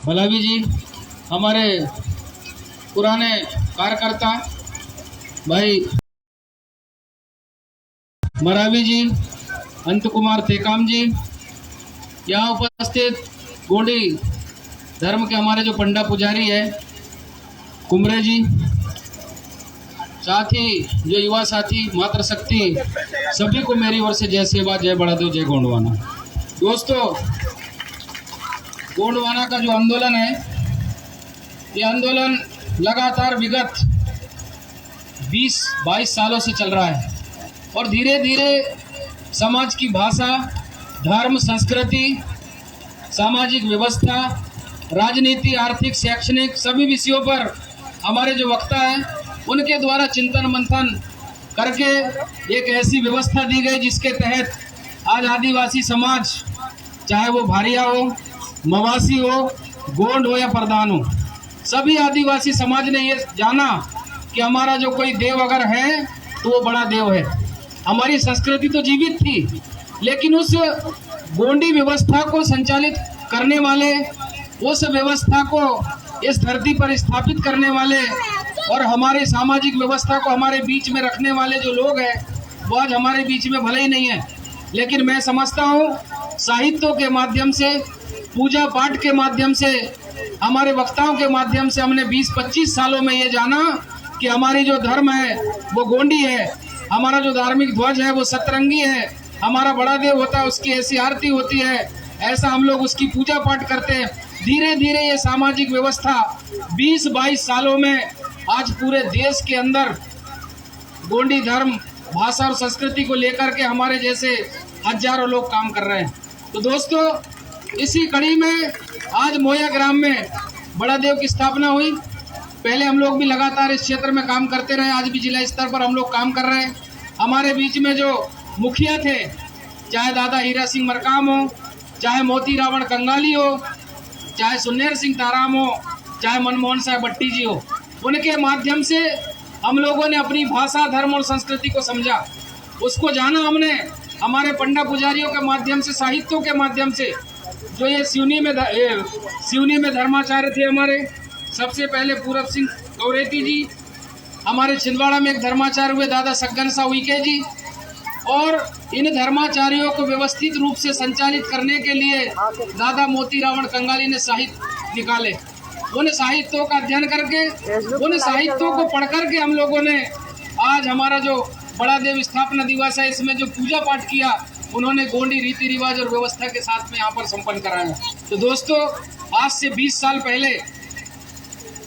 भलावी जी, हमारे पुराने कार्यकर्ता भाई मरावी जी, अंत कुमार तेकाम जी, यहाँ उपस्थित गोंडी धर्म के हमारे जो पंडा पुजारी है कुमरे जी, साथ ही जो युवा साथी मातृशक्ति, सभी को मेरी ओर से जय सेवा, जय बड़ादेव, जय गोंडवाना। दोस्तों, गोंडवाना का जो आंदोलन है, ये आंदोलन लगातार विगत 20-22 सालों से चल रहा है और धीरे धीरे समाज की भाषा, धर्म, संस्कृति, सामाजिक व्यवस्था, राजनीति, आर्थिक, शैक्षणिक सभी विषयों पर हमारे जो वक्ता हैं उनके द्वारा चिंतन मंथन करके एक ऐसी व्यवस्था दी गई जिसके तहत आज आदिवासी समाज, चाहे वो भारिया हो, मवासी हो, गोंड हो या प्रधान हो, सभी आदिवासी समाज ने ये जाना कि हमारा जो कोई देव अगर है तो वो बड़ा देव है। हमारी संस्कृति तो जीवित थी, लेकिन उस गोंडी व्यवस्था को संचालित करने वाले, उस व्यवस्था को इस धरती पर स्थापित करने वाले और हमारे सामाजिक व्यवस्था को हमारे बीच में रखने वाले जो लोग हैं वो आज हमारे बीच में भले ही नहीं है, लेकिन मैं समझता हूँ साहित्यों के माध्यम से, पूजा पाठ के माध्यम से, हमारे वक्ताओं के माध्यम से हमने 20-25 सालों में ये जाना कि हमारी जो धर्म है वो गोंडी है, हमारा जो धार्मिक ध्वज है वो सतरंगी है, हमारा बड़ा देव होता है उसकी ऐसी आरती होती है, ऐसा हम लोग उसकी पूजा पाठ करते हैं। धीरे धीरे ये सामाजिक व्यवस्था 20-22 सालों में आज पूरे देश के अंदर गोंडी धर्म, भाषा और संस्कृति को लेकर के हमारे जैसे हजारों लोग काम कर रहे हैं। तो दोस्तों, इसी कड़ी में आज मोया ग्राम में बड़ा देव की स्थापना हुई। पहले हम लोग भी लगातार इस क्षेत्र में काम करते रहे, आज भी जिला स्तर पर हम लोग काम कर रहे हैं। हमारे बीच में जो मुखिया थे, चाहे दादा हीरा सिंह मरकाम हो, चाहे मोती रावण कंगाली हो, चाहे सुन्नेर सिंह ताराम हो, चाहे मनमोहन साहब भट्टी जी हो, उनके माध्यम से हम लोगों ने अपनी भाषा, धर्म और संस्कृति को समझा, उसको जाना हमने। हमारे पंडा पुजारियों के माध्यम से, साहित्यों के माध्यम से, जो ये सिवनी में धर्माचार्य थे हमारे, सबसे पहले पूरब सिंह कौरेती जी, हमारे छिंदवाड़ा में एक धर्माचार्य हुए दादा सग्गन साह उइके जी, और इन धर्माचार्यों को व्यवस्थित रूप से संचालित करने के लिए दादा मोती रावण कंगाली ने साहित्य निकाले। उन साहित्यों का अध्ययन करके, उन साहित्यों को पढ़ करके हम लोगों ने आज हमारा जो बड़ा देव स्थापना दिवस है, इसमें जो पूजा पाठ किया, उन्होंने गोंडी रीति रिवाज और व्यवस्था के साथ में यहाँ पर संपन्न कराया। तो दोस्तों, आज से 20 साल पहले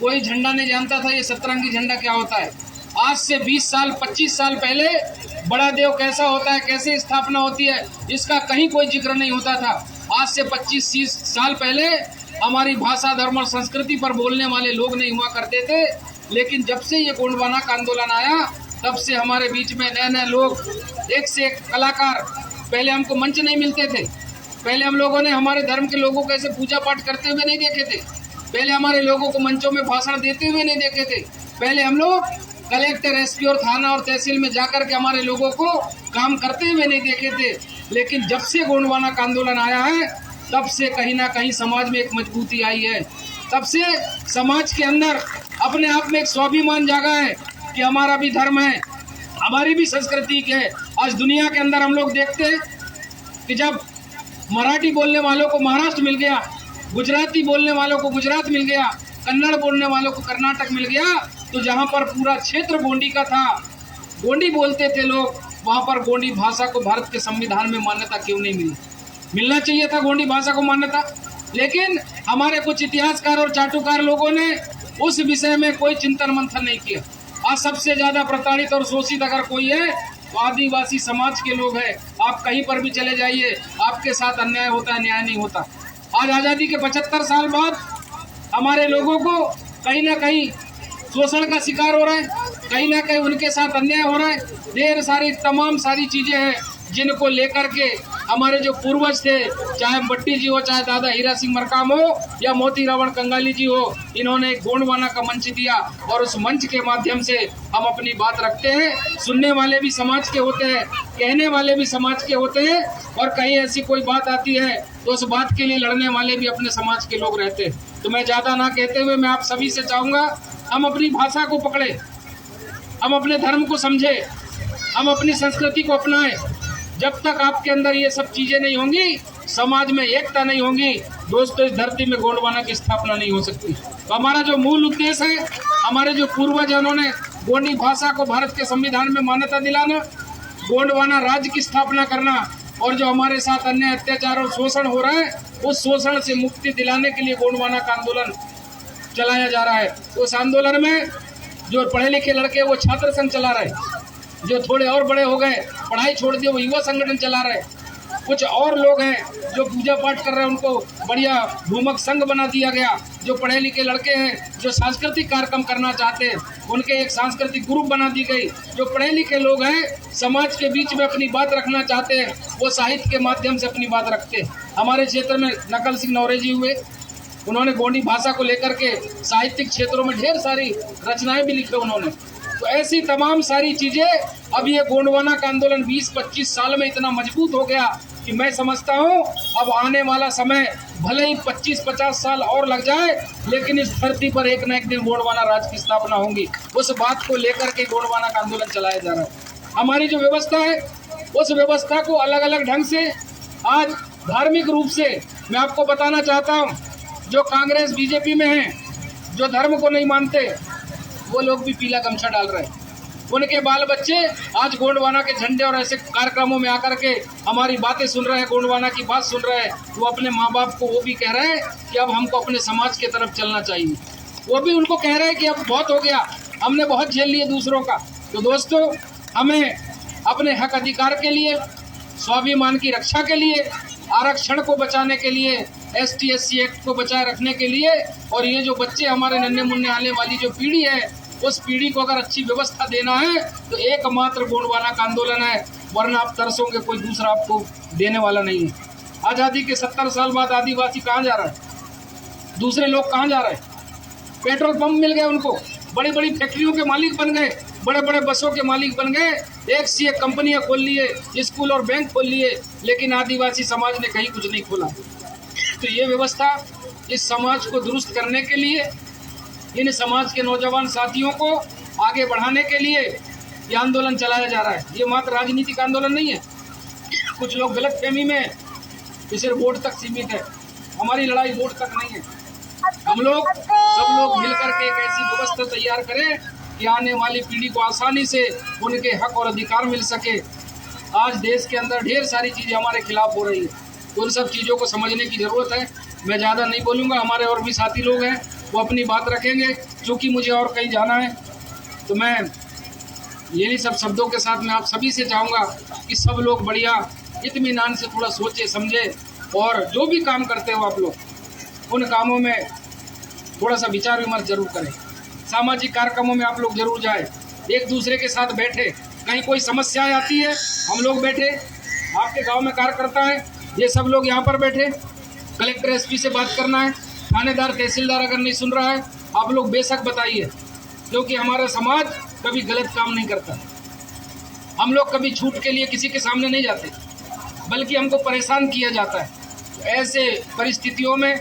कोई झंडा नहीं जानता था ये सतरंगी झंडा क्या होता है। आज से 20 साल, 25 साल पहले बड़ा देव कैसा होता है, कैसे स्थापना होती है, इसका कहीं कोई जिक्र नहीं होता था। आज से 25-30 साल पहले हमारी भाषा, धर्म और संस्कृति पर बोलने वाले लोग नहीं हुआ करते थे, लेकिन जब से ये गोंडवाना का आंदोलन आया, तब से हमारे बीच में नए नए लोग, एक से एक कलाकार। पहले हमको मंच नहीं मिलते थे, पहले हम लोगों ने हमारे धर्म के लोगों को ऐसे पूजा पाठ करते हुए नहीं देखे थे, पहले हमारे लोगों को मंचों में भाषण देते हुए नहीं देखे थे, पहले हम लोग कलेक्टर, एसपी और थाना और तहसील में जाकर के हमारे लोगों को काम करते हुए नहीं देखे थे। लेकिन जब से गोंडवाना का आंदोलन आया है, तब से कहीं ना कहीं समाज में एक मजबूती आई है, तब से समाज के अंदर अपने आप में एक स्वाभिमान जागा है कि हमारा भी धर्म है, हमारी भी संस्कृति है। आज दुनिया के अंदर हम लोग देखते हैं कि जब मराठी बोलने वालों को महाराष्ट्र मिल गया, गुजराती बोलने वालों को गुजरात मिल गया, कन्नड़ बोलने वालों को कर्नाटक मिल गया, तो जहाँ पर पूरा क्षेत्र गोंडी का था, गोंडी बोलते थे लोग, वहाँ पर गोंडी भाषा को भारत के संविधान में मान्यता क्यों नहीं मिली? मिलना चाहिए था गोंडी भाषा को मान्यता, लेकिन हमारे कुछ इतिहासकार और चाटुकार लोगों ने उस विषय में कोई चिंतन मंथन नहीं किया। आज सबसे ज्यादा प्रताड़ित और शोषित अगर कोई है तो आदिवासी समाज के लोग हैं। आप कहीं पर भी चले जाइए, आपके साथ अन्याय होता है, न्याय नहीं होता। आज आज़ादी के 75 साल बाद हमारे लोगों को कहीं ना कहीं शोषण का शिकार हो रहा है, कहीं ना कहीं उनके साथ अन्याय हो रहा है, ढेर सारी तमाम सारी चीजें हैं जिनको लेकर के हमारे जो पूर्वज थे, चाहे बट्टी जी हो, चाहे दादा हीरा सिंह मरकाम हो या मोती रावण कंगाली जी हो, इन्होंने एक गोंडवाना का मंच दिया और उस मंच के माध्यम से हम अपनी बात रखते हैं। सुनने वाले भी समाज के होते हैं, कहने वाले भी समाज के होते हैं, और कहीं ऐसी कोई बात आती है तो उस बात के लिए लड़ने वाले भी अपने समाज के लोग रहते हैं। तो मैं ज़्यादा ना कहते हुए मैं आप सभी से चाहूँगा, हम अपनी भाषा को पकड़े, हम अपने धर्म को समझे, हम अपनी संस्कृति को अपनाएं। जब तक आपके अंदर ये सब चीजें नहीं होंगी, समाज में एकता नहीं होगी, दोस्तों इस धरती में गोंडवाना की स्थापना नहीं हो सकती। तो हमारा जो मूल उद्देश्य है, हमारे जो पूर्वज हैं उन्होंने गोंडी भाषा को भारत के संविधान में मान्यता दिलाना, गोंडवाना राज्य की स्थापना करना, और जो हमारे साथ अन्य अत्याचार और शोषण हो रहा है उस शोषण से मुक्ति दिलाने के लिए गोंडवाना का आंदोलन चलाया जा रहा है। उस आंदोलन में जो पढ़े लिखे लड़के वो छात्र संघ चला रहे, जो थोड़े और बड़े हो गए पढ़ाई छोड़ दिए वो युवा संगठन चला रहे, कुछ और लोग हैं जो पूजा पाठ कर रहे हैं उनको बढ़िया भूमक संघ बना दिया गया, जो पढ़े लिखे लड़के हैं जो सांस्कृतिक कार्यक्रम करना चाहते हैं उनके एक सांस्कृतिक ग्रुप बना दी गई, जो पढ़े लिखे लोग हैं समाज के बीच में अपनी बात रखना चाहते हैं वो साहित्य के माध्यम से अपनी बात रखते हैं। हमारे क्षेत्र में नकल सिंह नौरे जी हुए, उन्होंने गोंडी भाषा को लेकर के साहित्यिक क्षेत्रों में ढेर सारी रचनाएं भी लिखी उन्होंने। तो ऐसी तमाम सारी चीजें, अब ये गोंडवाना का आंदोलन 20-25 साल में इतना मजबूत हो गया कि मैं समझता हूँ अब आने वाला समय भले ही 25-50 साल और लग जाए, लेकिन इस धरती पर एक न एक दिन गोंडवाना राज्य की स्थापना होगी। उस बात को लेकर के गोंडवाना का आंदोलन चलाया जा रहा है। हमारी जो व्यवस्था है उस व्यवस्था को अलग अलग ढंग से आज धार्मिक रूप से मैं आपको बताना चाहता हूँ, जो कांग्रेस बीजेपी में है, जो धर्म को नहीं मानते वो लोग भी पीला गमछा डाल रहे हैं। उनके बाल बच्चे आज गोंडवाना के झंडे और ऐसे कार्यक्रमों में आकर के हमारी बातें सुन रहे हैं, गोंडवाना की बात सुन रहे हैं। वो अपने माँ बाप को वो भी कह रहे हैं कि अब हमको अपने समाज की तरफ चलना चाहिए। वो भी उनको कह रहे हैं कि अब बहुत हो गया, हमने बहुत झेल लिए दूसरों का। तो दोस्तों हमें अपने हक अधिकार के लिए, स्वाभिमान की रक्षा के लिए, आरक्षण को बचाने के लिए, ST/SC एक्ट को बचाए रखने के लिए, और ये जो बच्चे हमारे नन्हे मुन्ने आने वाली जो पीढ़ी है उस पीढ़ी को अगर अच्छी व्यवस्था देना है तो एकमात्र गोंडवाना का आंदोलन है, वरना आप तरसोगे कोई दूसरा आपको देने वाला नहीं है। आज़ादी के 70 साल बाद आदिवासी कहाँ जा रहा है, दूसरे लोग कहाँ जा रहे हैं? पेट्रोल पंप मिल गए उनको, बड़ी बड़ी फैक्ट्रियों के मालिक बन गए, बड़े बड़े बसों के मालिक बन गए, एक से एक कंपनियां खोल लिए, स्कूल और बैंक खोल लिए, लेकिन आदिवासी समाज ने कहीं कुछ नहीं खोला। तो ये व्यवस्था इस समाज को दुरुस्त करने के लिए, इन समाज के नौजवान साथियों को आगे बढ़ाने के लिए ये आंदोलन चलाया जा रहा है। ये मात्र राजनीतिक आंदोलन नहीं है। कुछ लोग गलतफहमी में ये सिर्फ वोट तक सीमित है, हमारी लड़ाई वोट तक नहीं है। हम लोग सब लोग मिलकर के एक ऐसी व्यवस्था तैयार करें कि आने वाली पीढ़ी को आसानी से उनके हक और अधिकार मिल सके। आज देश के अंदर ढेर सारी चीज़ें हमारे खिलाफ हो रही है, उन सब चीज़ों को समझने की ज़रूरत है। मैं ज़्यादा नहीं बोलूँगा, हमारे और भी साथी लोग हैं वो अपनी बात रखेंगे। क्योंकि मुझे और कहीं जाना है तो मैं यही सब शब्दों के साथ मैं आप सभी से चाहूँगा कि सब लोग बढ़िया इत्मीनान से थोड़ा सोचे समझे, और जो भी काम करते हो आप लोग उन कामों में थोड़ा सा विचार विमर्श जरूर करें। सामाजिक कार्यक्रमों में आप लोग जरूर जाए, एक दूसरे के साथ बैठे, कहीं कोई समस्याएं आती है हम लोग बैठे, आपके गांव में कार्यकर्ता है ये सब लोग यहाँ पर बैठे, कलेक्टर SP से बात करना है, थानेदार तहसीलदार अगर नहीं सुन रहा है आप लोग बेशक बताइए, क्योंकि हमारा समाज कभी गलत काम नहीं करता। हम लोग कभी झूठ के लिए किसी के सामने नहीं जाते, बल्कि हमको परेशान किया जाता है। तो ऐसे परिस्थितियों में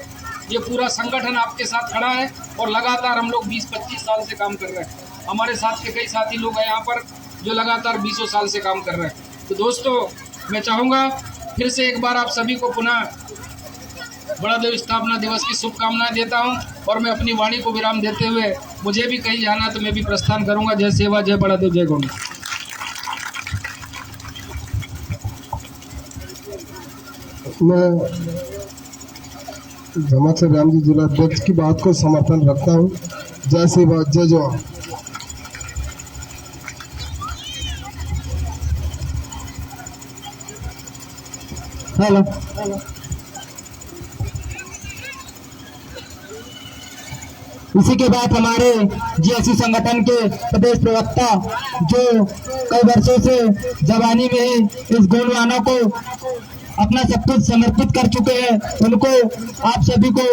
ये पूरा संगठन आपके साथ खड़ा है और लगातार हम लोग 20-25 साल से काम कर रहे हैं। हमारे साथ के कई साथी लोग हैं यहाँ पर जो लगातार 20 साल से काम कर रहे हैं। तो दोस्तों मैं चाहूँगा फिर से एक बार आप सभी को पुनः बड़ा देव स्थापना दिवस की शुभकामनाएं देता हूं, और मैं अपनी वाणी को विराम देते हुए मुझे भी कहीं जाना है तो मैं भी प्रस्थान करूंगा। जय सेवा, जय बड़ा देव, जय गोंड। मैं धमाचर राम जी जिला अध्यक्ष की बात को समर्थन रखता हूं। जय सेवा, जय जवान। हेलो इसी के बाद हमारे जीएसयू संगठन के प्रदेश प्रवक्ता जो कई वर्षों से जवानी में ही इस गोंडवाना को अपना सब कुछ समर्पित कर चुके हैं, उनको आप सभी को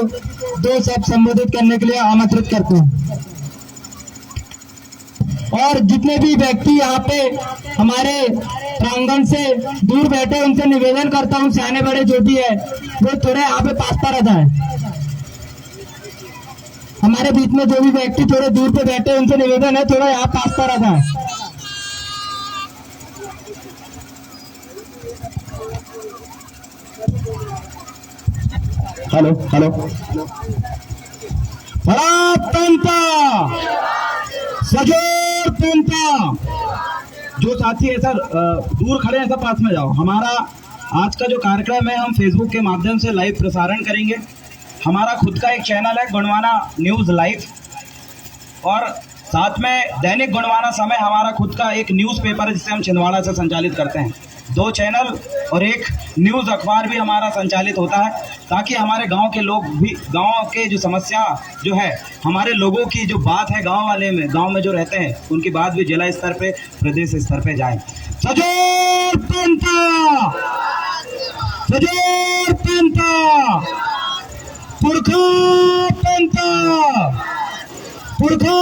दो शब्द संबोधित करने के लिए आमंत्रित करते हैं। और जितने भी व्यक्ति यहाँ पे हमारे प्रांगण से दूर बैठे उनसे निवेदन करता हूँ, सियाने बड़े जो भी है वो थोड़े यहाँ पे पास पर रहता है। हमारे बीच में जो भी व्यक्ति थोड़े दूर पे बैठे उनसे निवेदन है थोड़ा यहाँ पास पर रहता है। Hello hello. सजोर पंता जो साथी है सर दूर खड़े हैं सब पास में जाओ। हमारा आज का जो कार्यक्रम है हम फेसबुक के माध्यम से लाइव प्रसारण करेंगे। हमारा खुद का एक चैनल है गोंडवाना न्यूज़ लाइव, और साथ में दैनिक गोंडवाना समय हमारा खुद का एक न्यूज़पेपर है जिसे हम छिंदवाड़ा से संचालित करते हैं। 2 चैनल और एक न्यूज़ अखबार भी हमारा संचालित होता है, ताकि हमारे गांव के लोग भी, गांव के जो समस्या जो है, हमारे लोगों की जो बात है गांव वाले में, गांव में जो रहते हैं उनकी बात भी जिला स्तर पे, प्रदेश स्तर पे जाए। सजोर पंता, सजोर पंता, पुरखा पंता, पुरखा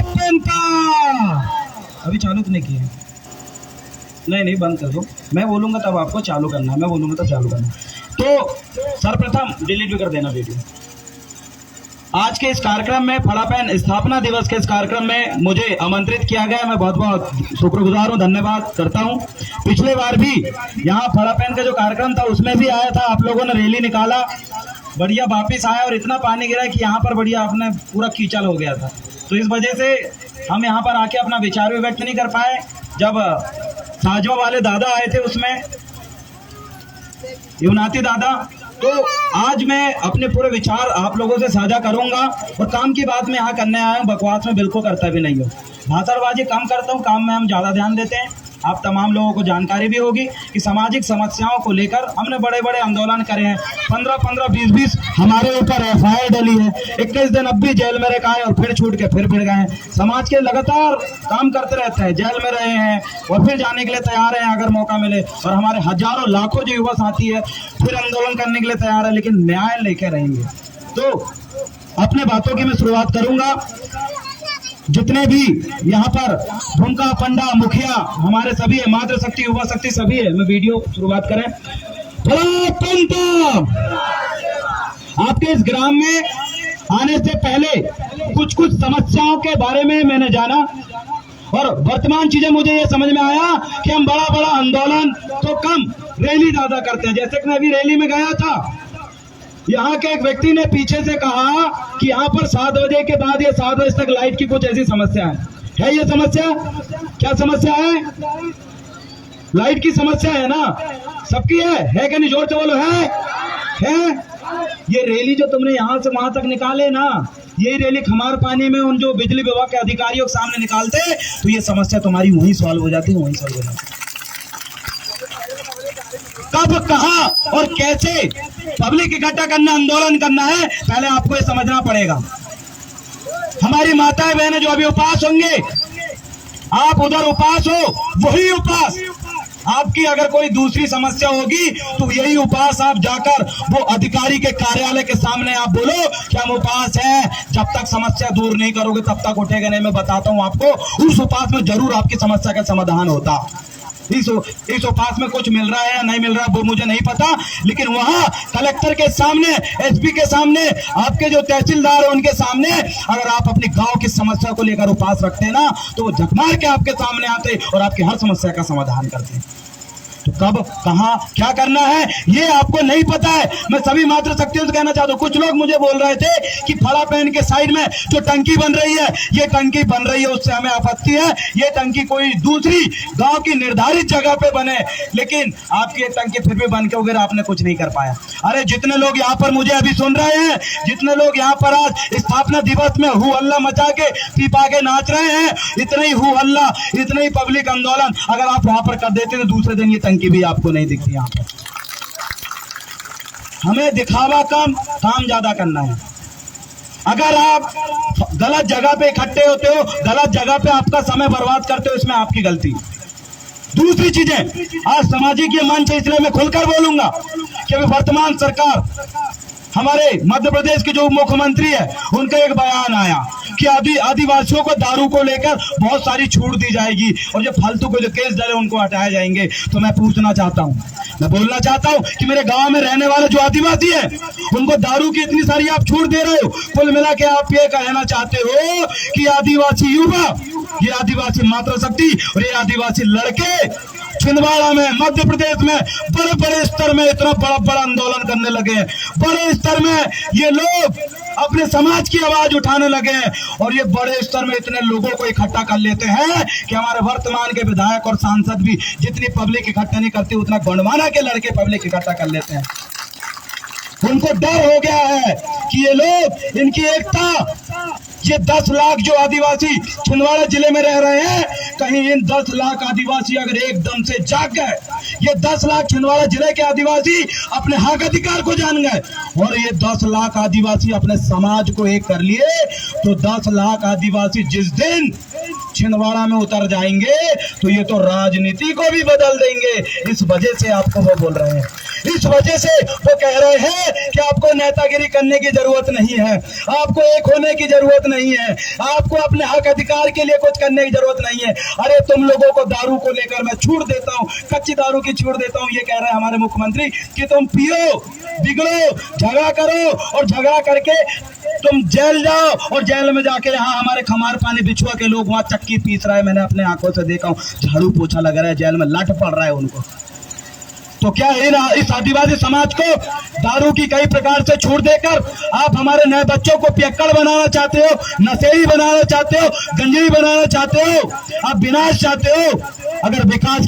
पंता। अभी चालू तो नहीं किया, नहीं बंद कर दो। मैं बोलूंगा तब आपको चालू करना है, मैं बोलूंगा तब चालू करना है। तो सर्वप्रथम डिलीट भी कर देना वीडियो। आज के इस कार्यक्रम में फड़ापैन स्थापना दिवस के इस कार्यक्रम में मुझे आमंत्रित किया गया, मैं बहुत बहुत शुक्रगुजार हूँ, धन्यवाद करता हूँ। पिछले बार भी यहाँ फड़ापैन का जो कार्यक्रम था उसमें भी आया था, आप लोगों ने रैली निकाला, बढ़िया वापिस आया और इतना पानी गिरा कि यहाँ पर बढ़िया अपने पूरा कीचड़ हो गया था। तो इस वजह से हम यहाँ पर आके अपना विचार भी व्यक्त नहीं कर पाए। जब साजवा वाले दादा आए थे उसमें युवनाती दादा, तो आज मैं अपने पूरे विचार आप लोगों से साझा करूंगा। और काम की बात मैं यहाँ करने आया हूँ, बकवास में बिल्कुल करता भी नहीं हूँ, भाषणबाजी कम करता हूँ, काम में हम ज़्यादा ध्यान देते हैं। आप तमाम लोगों को जानकारी भी होगी कि सामाजिक समस्याओं को लेकर हमने बड़े बड़े आंदोलन करे हैं। 15-15, 20-20 हमारे ऊपर FIR डली है, 21 दिन अब भी जेल में रखा है और फिर छूट के फिर गए हैं। समाज के लगातार काम करते रहते हैं, जेल में रहे हैं और फिर जाने के लिए तैयार हैं अगर मौका मिले। और हमारे हजारों लाखों जो युवा साथी है फिर आंदोलन करने के लिए तैयार है, लेकिन न्याय लेके रहेंगे। तो अपने बातों की मैं शुरुआत करूंगा। जितने भी यहाँ पर भूमका, पंडा, मुखिया हमारे सभी है, मातृशक्ति, युवा शक्ति सभी है। मैं वीडियो शुरुआत करें। आपके इस ग्राम में आने से पहले कुछ समस्याओं के बारे में मैंने जाना और वर्तमान चीजें मुझे ये समझ में आया कि हम बड़ा आंदोलन तो कम, रैली ज्यादा करते हैं। जैसे कि मैं अभी रैली में गया था, यहाँ के एक व्यक्ति ने पीछे से कहा कि यहाँ पर 7 बजे के बाद या 7 बजे तक लाइट की कुछ ऐसी समस्या है ये समस्या? क्या समस्या है? लाइट की समस्या है ना, सबकी है कि नहीं? जोर से बोलो, है? ये रैली जो तुमने यहाँ से वहां तक निकाले ना, यही रैली खमार पानी में उन जो बिजली विभाग के अधिकारियों के सामने निकालते, तो ये समस्या तुम्हारी वहीं सॉल्व हो जाती, वहीं सॉल्व हो जाती। कब, कहां और कैसे पब्लिक इकट्ठा करना, आंदोलन करना है, पहले आपको ये समझना पड़ेगा। हमारी माताएं बहनें जो अभी उपास होंगे, आप उधर उपास हो, वही उपास आपकी अगर कोई दूसरी समस्या होगी तो यही उपास आप जाकर वो अधिकारी के कार्यालय के सामने आप बोलो कि हम उपास हैं, जब तक समस्या दूर नहीं करोगे तब तक उठेगा नहीं। मैं बताता हूं आपको, उस उपास में जरूर आपकी समस्या का समाधान होता। इस उपास में कुछ मिल रहा है या नहीं मिल रहा वो मुझे नहीं पता, लेकिन वहां कलेक्टर के सामने, एसपी के सामने, आपके जो तहसीलदार है उनके सामने अगर आप अपनी गांव की समस्या को लेकर उपास रखते हैं ना, तो वो झकमार के आपके सामने आते और आपकी हर समस्या का समाधान करते हैं। तो कब, कहां, क्या करना है ये आपको नहीं पता है। मैं सभी मातृशक्तियों से कहना चाहता हूं, कुछ लोग मुझे बोल रहे थे कि फड़ापैन के साइड में जो टंकी बन रही है, ये टंकी बन रही है उससे हमें आपत्ति है, ये टंकी कोई दूसरी गांव की निर्धारित जगह पे बने, लेकिन आपकी ये टंकी फिर भी बन के वगैरह आपने कुछ नहीं कर पाया। अरे जितने लोग यहाँ पर मुझे अभी सुन रहे हैं, जितने लोग यहाँ पर आज स्थापना दिवस में हु हल्ला मचा के पीपा के नाच रहे हैं, इतना ही हु हल्ला, इतना ही पब्लिक आंदोलन अगर आप वहां पर कर देते तो दूसरे दिन ये टंकी भी आपको नहीं दिखती। यहाँ पर हमें दिखावा कम, काम ज्यादा करना है। अगर आप गलत जगह पे इकट्ठे होते हो, गलत जगह पे आपका समय बर्बाद करते हो, इसमें आपकी गलती। दूसरी चीजें, आज सामाजिक ये मंच है इसलिए मैं खुलकर बोलूंगा कि अभी वर्तमान सरकार, हमारे मध्य प्रदेश के जो मुख्यमंत्री है, उनका एक बयान आया कि आदिवासियों को दारू को लेकर बहुत सारी छूट दी जाएगी और जो फालतू को जो केस डले उनको हटाए जाएंगे। तो मैं पूछना चाहता हूं, मैं बोलना चाहता हूं कि मेरे गांव में रहने वाले जो आदिवासी हैं, उनको दारू की इतनी सारी आप छूट दे रहे हो। कुल मिला के आप ये कहना चाहते हो कि आदिवासी युवा, ये आदिवासी मातृशक्ति और ये आदिवासी लड़के छिंदवाड़ा में, मध्य प्रदेश में बड़े बड़े स्तर में इतना बड़ा बड़ा आंदोलन करने लगे हैं। बड़े स्तर में ये लोग अपने समाज की आवाज उठाने लगे हैं और ये बड़े स्तर में इतने लोगों को इकट्ठा कर लेते हैं कि हमारे वर्तमान के विधायक और सांसद भी जितनी पब्लिक इकट्ठा नहीं करते, उतना गोंडवाना के लड़के पब्लिक इकट्ठा कर लेते हैं। उनको डर हो गया है कि ये लोग, इनकी एकता, ये 10 लाख जो आदिवासी छिंदवाड़ा जिले में रह रहे हैं, कहीं इन 10 लाख आदिवासी अगर एकदम से जाग गए, ये 10 लाख छिंदवाड़ा जिले के आदिवासी अपने हक अधिकार को जान गए और ये 10 लाख आदिवासी अपने समाज को एक कर लिए, तो 10 लाख आदिवासी जिस दिन छिंदवाड़ा में उतर जाएंगे तो ये तो राजनीति को भी बदल देंगे। इस वजह से आपको वो बोल रहे हैं, इस वजह से वो कह रहे हैं कि आपको नेतागिरी करने की जरूरत नहीं है, आपको एक होने की जरूरत नहीं है, आपको अपने हक अधिकार के लिए कुछ करने की जरूरत नहीं है। अरे तुम लोगों को दारू को लेकर मैं छूट देता हूं, कच्ची दारू की छूट देता हूं, ये कह रहे हैं हमारे मुख्यमंत्री कि तुम पियो, बिगड़ो, झगड़ा करो और झगड़ा करके तुम जेल जाओ और जेल में जाके यहाँ हमारे खमार पानी बिछुआ के लोग वहां चक्की पीस रहा है, मैंने अपने आंखों से देखा हूं, झाड़ू पोछा लग रहा है, जेल में लट पड़ रहा है उनको। तो क्या इस आदिवासी समाज को दारू की कई प्रकार से छूट देकर आप हमारे नए बच्चों को पियक्कड़ बनाना चाहते हो, नशेड़ी बनाना चाहते हो, गंजेड़ी बनाना चाहते हो, आप विनाश चाहते हो? अगर विकास